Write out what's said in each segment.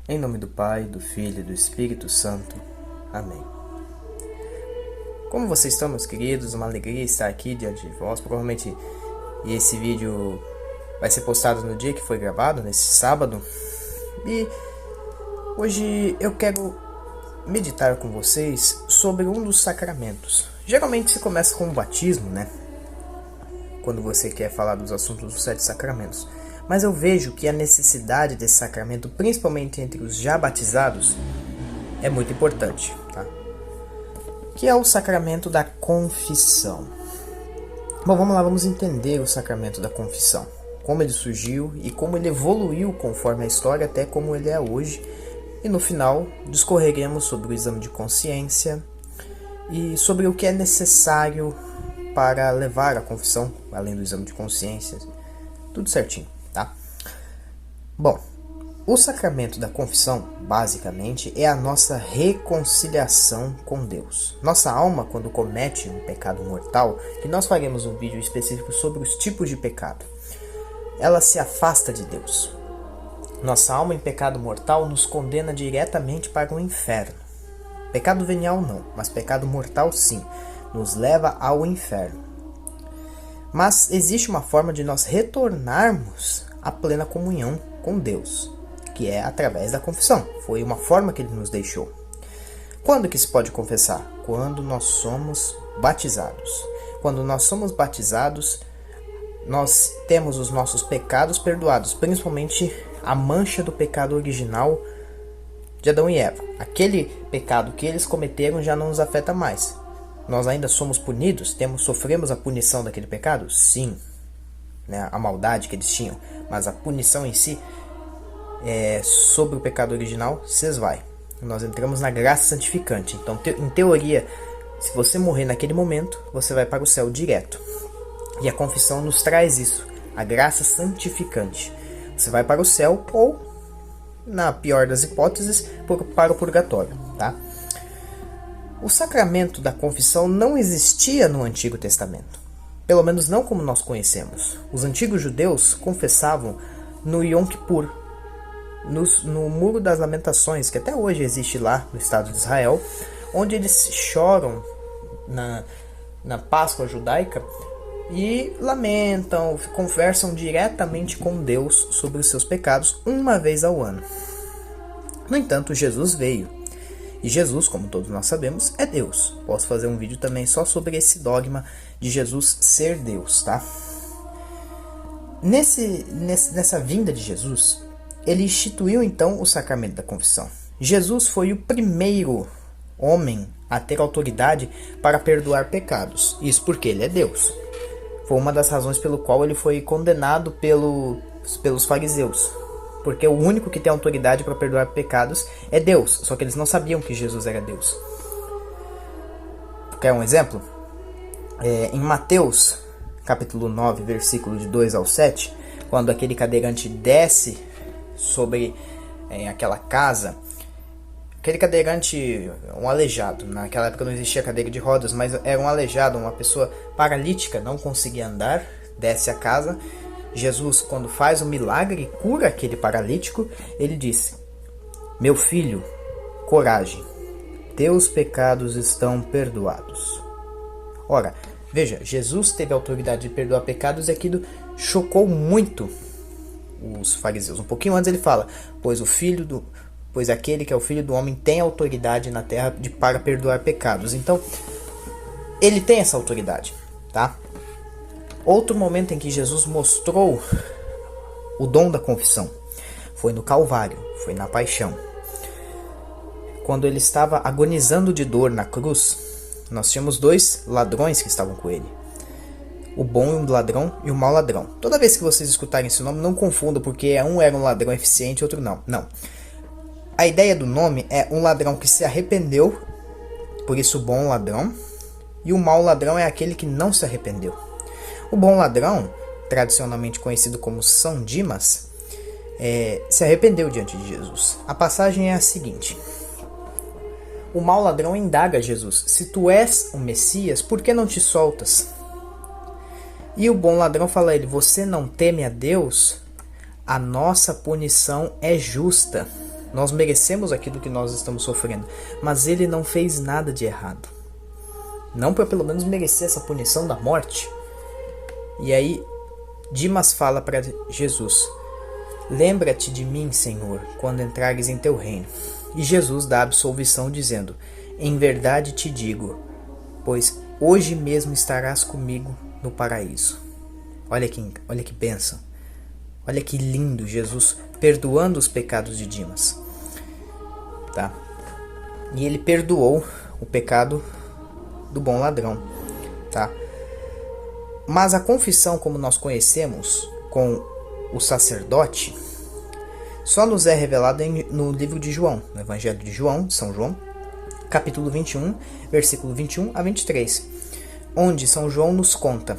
Em nome do Pai, do Filho e do Espírito Santo. Amém. Como vocês estão, meus queridos? Uma alegria estar aqui diante de vós. Provavelmente esse vídeo vai ser postado no dia que foi gravado, nesse sábado. E hoje eu quero meditar com vocês sobre um dos sacramentos. Geralmente se começa com o batismo, né? Quando você quer falar dos assuntos dos 7 sacramentos. Mas eu vejo que a necessidade desse sacramento, principalmente entre os já batizados, é muito importante, tá? Que é o sacramento da confissão. Bom, vamos lá, vamos entender o sacramento da confissão. Como ele surgiu e como ele evoluiu conforme a história até como ele é hoje. E no final, discorreremos sobre o exame de consciência e sobre o que é necessário para levar a confissão, além do exame de consciência, tudo certinho. Tá? Bom, o sacramento da confissão, basicamente, é a nossa reconciliação com Deus. Nossa alma, quando comete um pecado mortal, que nós faremos um vídeo específico sobre os tipos de pecado, ela se afasta de Deus. Nossa alma em pecado mortal nos condena diretamente para o inferno. Pecado venial não, mas pecado mortal sim, nos leva ao inferno. Mas existe uma forma de nós retornarmos à plena comunhão com Deus, que é através da confissão. Foi uma forma que Ele nos deixou. Quando que se pode confessar? Quando nós somos batizados. Quando nós somos batizados, nós temos os nossos pecados perdoados, principalmente a mancha do pecado original de Adão e Eva. Aquele pecado que eles cometeram já não nos afeta mais. Nós ainda somos punidos? Sofremos a punição daquele pecado? Sim, né? A maldade que eles tinham. Mas a punição em si, sobre o pecado original, se esvai. Nós entramos na graça santificante. Então, em teoria, se você morrer naquele momento, você vai para o céu direto. E a confissão nos traz isso, a graça santificante. Você vai para o céu ou, na pior das hipóteses, para o purgatório, tá? O sacramento da confissão não existia no Antigo Testamento. Pelo menos não como nós conhecemos. Os antigos judeus confessavam no Yom Kippur, no Muro das Lamentações, que até hoje existe lá no Estado de Israel, onde eles choram na Páscoa judaica e lamentam, conversam diretamente com Deus sobre os seus pecados uma vez ao ano. No entanto, Jesus veio. E Jesus, como todos nós sabemos, é Deus. Posso fazer um vídeo também só sobre esse dogma de Jesus ser Deus, tá? Nessa vinda de Jesus, ele instituiu então o sacramento da confissão. Jesus foi o primeiro homem a ter autoridade para perdoar pecados. Isso porque ele é Deus. Foi uma das razões pelo qual ele foi condenado pelos fariseus. Porque o único que tem autoridade para perdoar pecados é Deus. Só que eles não sabiam que Jesus era Deus. Quer um exemplo? Em Mateus, capítulo 9, versículo de 2 ao 7, quando aquele cadeirante desce sobre aquela casa, aquele cadeirante, um aleijado, naquela época não existia cadeira de rodas, mas era um aleijado, uma pessoa paralítica, não conseguia andar, desce a casa. Jesus, quando faz o milagre e cura aquele paralítico, ele disse: meu filho, coragem, teus pecados estão perdoados. Ora, veja, Jesus teve a autoridade de perdoar pecados e aquilo chocou muito os fariseus. Um pouquinho antes ele fala: pois aquele que é o filho do homem tem autoridade na terra para perdoar pecados. Então, ele tem essa autoridade, tá? Outro momento em que Jesus mostrou o dom da confissão foi no Calvário, foi na paixão. Quando ele estava agonizando de dor na cruz, nós tínhamos 2 ladrões que estavam com ele. O bom ladrão e o mau ladrão. Toda vez que vocês escutarem esse nome, não confundam, porque um era um ladrão eficiente e outro não. Não. A ideia do nome é um ladrão que se arrependeu, por isso o bom ladrão, e o mau ladrão é aquele que não se arrependeu. O bom ladrão, tradicionalmente conhecido como São Dimas, se arrependeu diante de Jesus. A passagem é a seguinte: o mau ladrão indaga a Jesus: se tu és o Messias, por que não te soltas? E o bom ladrão fala a ele: você não teme a Deus? A nossa punição é justa. Nós merecemos aquilo que nós estamos sofrendo. Mas ele não fez nada de errado. Não para pelo menos merecer essa punição da morte. E aí Dimas fala para Jesus: lembra-te de mim, Senhor, quando entrares em teu reino. E Jesus dá absolvição dizendo: em verdade te digo, pois hoje mesmo estarás comigo no paraíso. Olha que bênção. Olha que lindo, Jesus perdoando os pecados de Dimas. Tá? E ele perdoou o pecado do bom ladrão. Tá? Mas a confissão, como nós conhecemos com o sacerdote, só nos é revelada no livro de João, no Evangelho de João, de São João, capítulo 21, versículo 21 a 23, onde São João nos conta: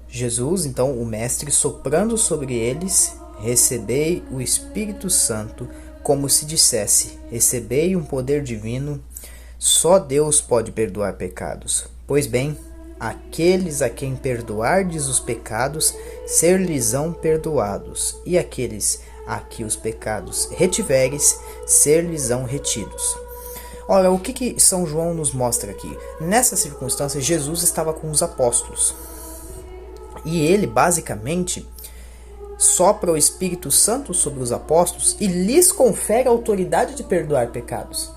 Jesus, então, o Mestre, soprando sobre eles, recebei o Espírito Santo, como se dissesse: recebei um poder divino, só Deus pode perdoar pecados. Pois bem, aqueles a quem perdoardes os pecados, ser-lhes-ão perdoados, e aqueles a que os pecados retiveres, ser-lhes-ão retidos. Ora, o que São João nos mostra aqui? Nessa circunstância, Jesus estava com os apóstolos. E ele, basicamente, sopra o Espírito Santo sobre os apóstolos e lhes confere a autoridade de perdoar pecados.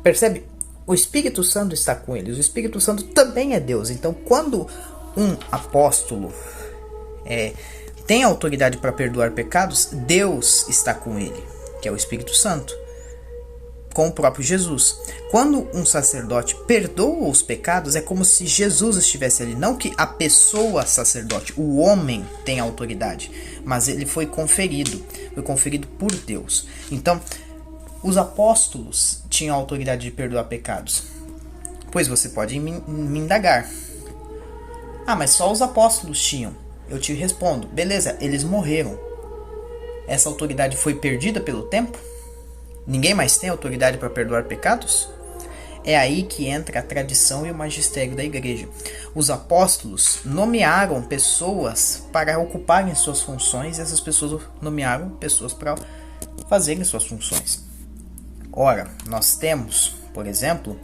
Percebe? O Espírito Santo está com eles. O Espírito Santo também é Deus. Então, quando um apóstolo tem autoridade para perdoar pecados, Deus está com ele, que é o Espírito Santo, com o próprio Jesus. Quando um sacerdote perdoa os pecados, é como se Jesus estivesse ali. Não que a pessoa sacerdote, o homem, tenha autoridade, mas ele foi conferido por Deus. Então, os apóstolos tinham a autoridade de perdoar pecados. Pois você pode me indagar: ah, mas só os apóstolos tinham. Eu te respondo: beleza, eles morreram. Essa autoridade foi perdida pelo tempo? Ninguém mais tem autoridade para perdoar pecados? É aí que entra a tradição e o magistério da igreja. Os apóstolos nomearam pessoas para ocuparem suas funções, e essas pessoas nomearam pessoas para fazerem suas funções. Ora, nós temos, por exemplo,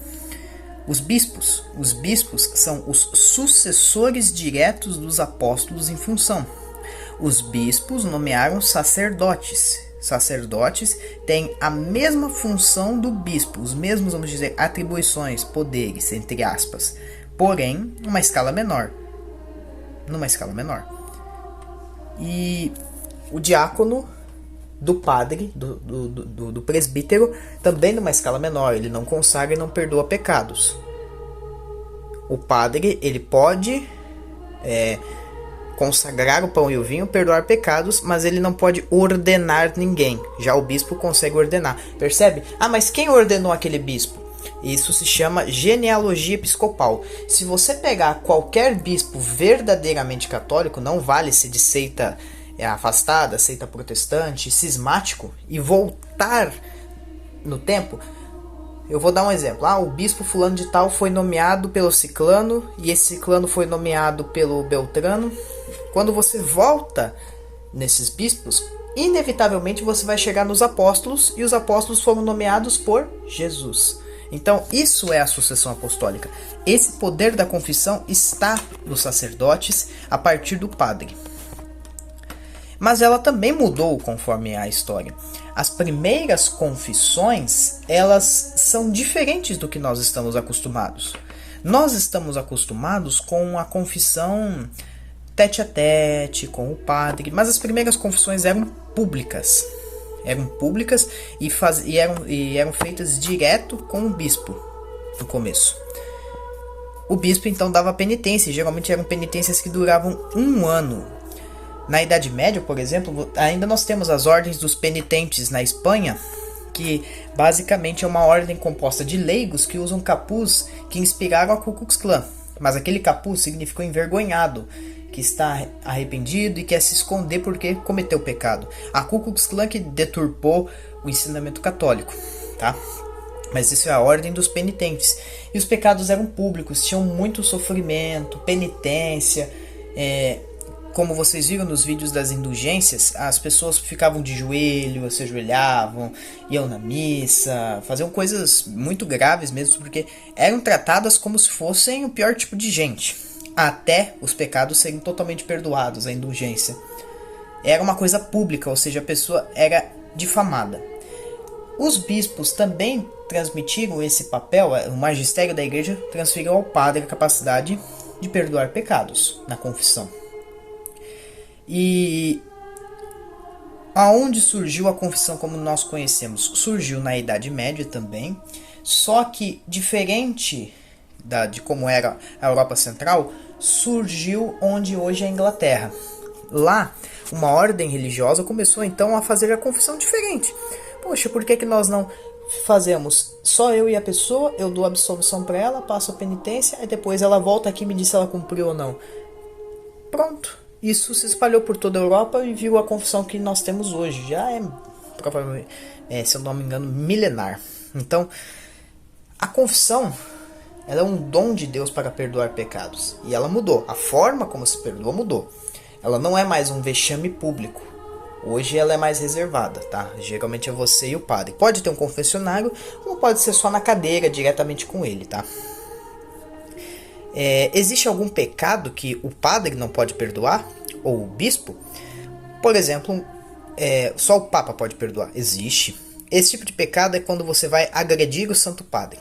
os bispos. Os bispos são os sucessores diretos dos apóstolos em função. Os bispos nomearam sacerdotes. Sacerdotes têm a mesma função do bispo, os mesmos, vamos dizer, atribuições, poderes, entre aspas, porém, numa escala menor. E o diácono do padre, do presbítero, também numa escala menor. Ele não consagra e não perdoa pecados. O padre, ele pode consagrar o pão e o vinho, perdoar pecados, mas ele não pode ordenar ninguém. Já o bispo consegue ordenar. Percebe? Ah, mas quem ordenou aquele bispo? Isso se chama genealogia episcopal. Se você pegar qualquer bispo verdadeiramente católico, não vale-se de seita afastada, seita protestante, cismático, e voltar no tempo. Eu vou dar um exemplo. O bispo fulano de tal foi nomeado pelo ciclano, e esse ciclano foi nomeado pelo beltrano. Quando você volta nesses bispos, inevitavelmente você vai chegar nos apóstolos, e os apóstolos foram nomeados por Jesus. Então, isso é a sucessão apostólica. Esse poder da confissão está nos sacerdotes a partir do padre. Mas ela também mudou conforme a história. As primeiras confissões, elas são diferentes do que nós estamos acostumados. Nós estamos acostumados com a confissão tete a tete, com o padre, mas as primeiras confissões eram públicas. Eram públicas e eram feitas direto com o bispo no começo. O bispo então dava penitência, geralmente eram penitências que duravam 1 ano. Na Idade Média, por exemplo, ainda nós temos as ordens dos penitentes na Espanha, que basicamente é uma ordem composta de leigos que usam capuz que inspiraram a Ku Klux Klan. Mas aquele capuz significou envergonhado, que está arrependido e quer se esconder porque cometeu pecado. A Ku Klux Klan que deturpou o ensinamento católico, tá? Mas isso é a ordem dos penitentes. E os pecados eram públicos, tinham muito sofrimento, penitência, como vocês viram nos vídeos das indulgências, as pessoas ficavam de joelho, se ajoelhavam, iam na missa, faziam coisas muito graves mesmo, porque eram tratadas como se fossem o pior tipo de gente, até os pecados serem totalmente perdoados, a indulgência. Era uma coisa pública, ou seja, a pessoa era difamada. Os bispos também transmitiram esse papel, o magistério da igreja transferiu ao padre a capacidade de perdoar pecados na confissão. E aonde surgiu a confissão como nós conhecemos? Surgiu na Idade Média também, só que diferente de como era a Europa Central, surgiu onde hoje é a Inglaterra. Lá, uma ordem religiosa começou então a fazer a confissão diferente. Poxa, por que nós não fazemos só eu e a pessoa, eu dou absolvição para ela, passo a penitência, e depois ela volta aqui e me diz se ela cumpriu ou não. Pronto. Isso se espalhou por toda a Europa e viu a confissão que nós temos hoje. Já é, provavelmente, se eu não me engano, milenar. Então, a confissão, ela é um dom de Deus para perdoar pecados. E ela mudou. A forma como se perdoa mudou. Ela não é mais um vexame público. Hoje ela é mais reservada, tá? Geralmente é você e o padre. Pode ter um confessionário, ou pode ser só na cadeira, diretamente com ele, tá? Existe algum pecado que o padre não pode perdoar? Ou o bispo? Por exemplo, só o papa pode perdoar. Existe. Esse tipo de pecado é quando você vai agredir o santo padre.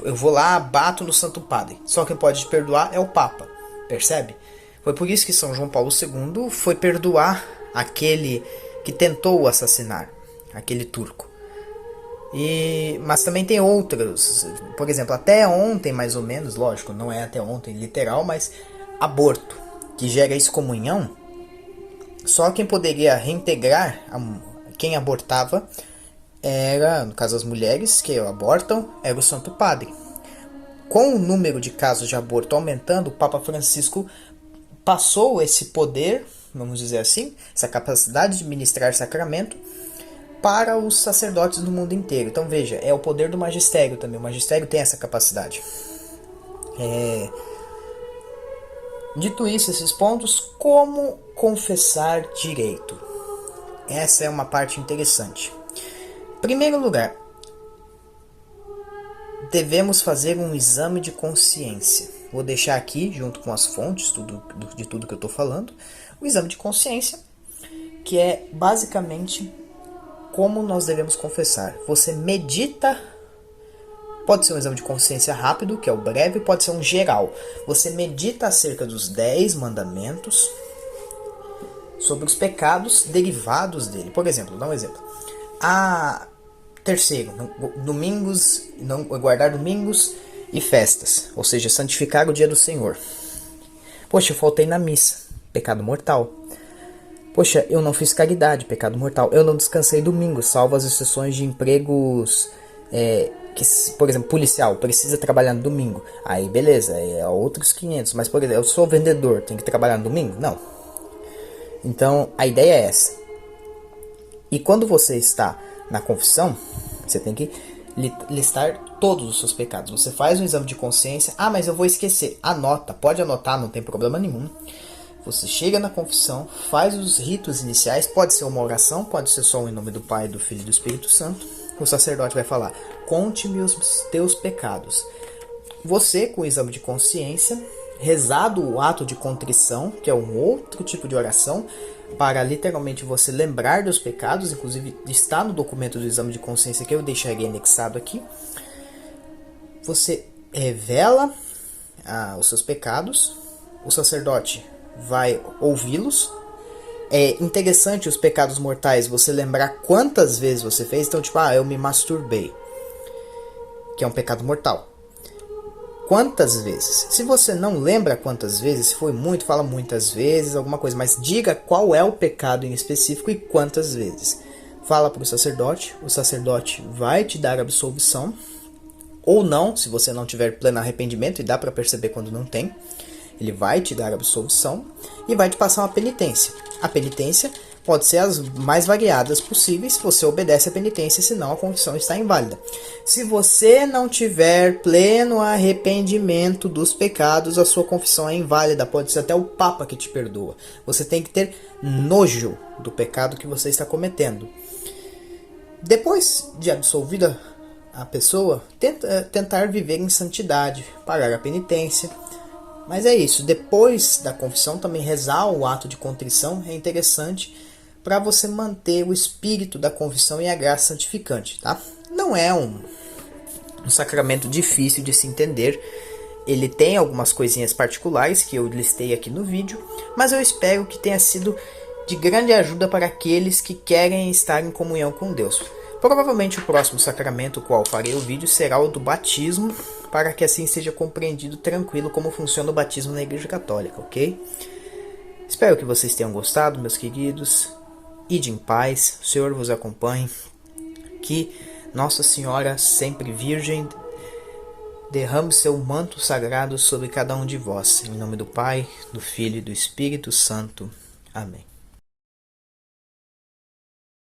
Eu vou lá, bato no santo padre. Só quem pode te perdoar é o papa. Percebe? Foi por isso que São João Paulo II foi perdoar aquele que tentou o assassinar, aquele turco. Mas também tem outros, por exemplo, até ontem mais ou menos, lógico, não é até ontem literal, mas aborto, que gera excomunhão, só quem poderia reintegrar quem abortava era, no caso as mulheres que abortam, era o Santo Padre. Com o número de casos de aborto aumentando, o Papa Francisco passou esse poder, vamos dizer assim, essa capacidade de ministrar sacramento para os sacerdotes do mundo inteiro. Então veja, é o poder do magistério também. O magistério tem essa capacidade. Dito isso, esses pontos, como confessar direito? Essa é uma parte interessante. Em primeiro lugar, devemos fazer um exame de consciência. Vou deixar aqui, junto com as fontes de tudo que eu estou falando, o exame de consciência, que é basicamente como nós devemos confessar. Você medita, pode ser um exame de consciência rápido, que é o breve, pode ser um geral. Você medita acerca dos 10 mandamentos, sobre os pecados derivados dele. Por exemplo, dá um exemplo. Terceiro, não guardar domingos e festas, ou seja, santificar o dia do Senhor. Poxa, eu faltei na missa, pecado mortal. Poxa, eu não fiz caridade, pecado mortal. Eu não descansei domingo, salvo as exceções de empregos, por exemplo, policial, precisa trabalhar no domingo. Aí beleza, é outros 500. Mas, por exemplo, eu sou vendedor, tenho que trabalhar no domingo? Não. Então, a ideia é essa. E quando você está na confissão, você tem que listar todos os seus pecados. Você faz um exame de consciência. Mas eu vou esquecer. Anota, pode anotar, não tem problema nenhum. Você chega na confissão, faz os ritos iniciais, pode ser uma oração, pode ser só em nome do Pai, do Filho e do Espírito Santo. O sacerdote vai falar, conte-me os teus pecados. Você, com o exame de consciência, rezado o ato de contrição, que é um outro tipo de oração, para literalmente você lembrar dos pecados, inclusive está no documento do exame de consciência que eu deixarei anexado aqui. Você revela os seus pecados, o sacerdote vai ouvi-los. É interessante os pecados mortais, você lembrar quantas vezes você fez. Então, tipo, eu me masturbei, que é um pecado mortal. Quantas vezes? Se você não lembra quantas vezes, se foi muito, fala muitas vezes, alguma coisa. Mas diga qual é o pecado em específico e quantas vezes. Fala para o sacerdote vai te dar absolvição. Ou não, se você não tiver pleno arrependimento, e dá para perceber quando não tem. Ele vai te dar absolvição e vai te passar uma penitência. A penitência pode ser as mais variadas possíveis se você obedece à penitência, senão a confissão está inválida. Se você não tiver pleno arrependimento dos pecados, a sua confissão é inválida, pode ser até o Papa que te perdoa. Você tem que ter nojo do pecado que você está cometendo. Depois de absolvida a pessoa, tentar viver em santidade, pagar a penitência. Mas é isso, depois da confissão também rezar o ato de contrição é interessante para você manter o espírito da confissão e a graça santificante, tá? Não é um sacramento difícil de se entender, ele tem algumas coisinhas particulares que eu listei aqui no vídeo, mas eu espero que tenha sido de grande ajuda para aqueles que querem estar em comunhão com Deus. Provavelmente o próximo sacramento qual farei o vídeo será o do batismo, para que assim seja compreendido tranquilo como funciona o batismo na Igreja Católica, ok? Espero que vocês tenham gostado, meus queridos. Ide em paz, o Senhor vos acompanhe. Que Nossa Senhora, sempre Virgem, derrame seu manto sagrado sobre cada um de vós. Em nome do Pai, do Filho e do Espírito Santo. Amém.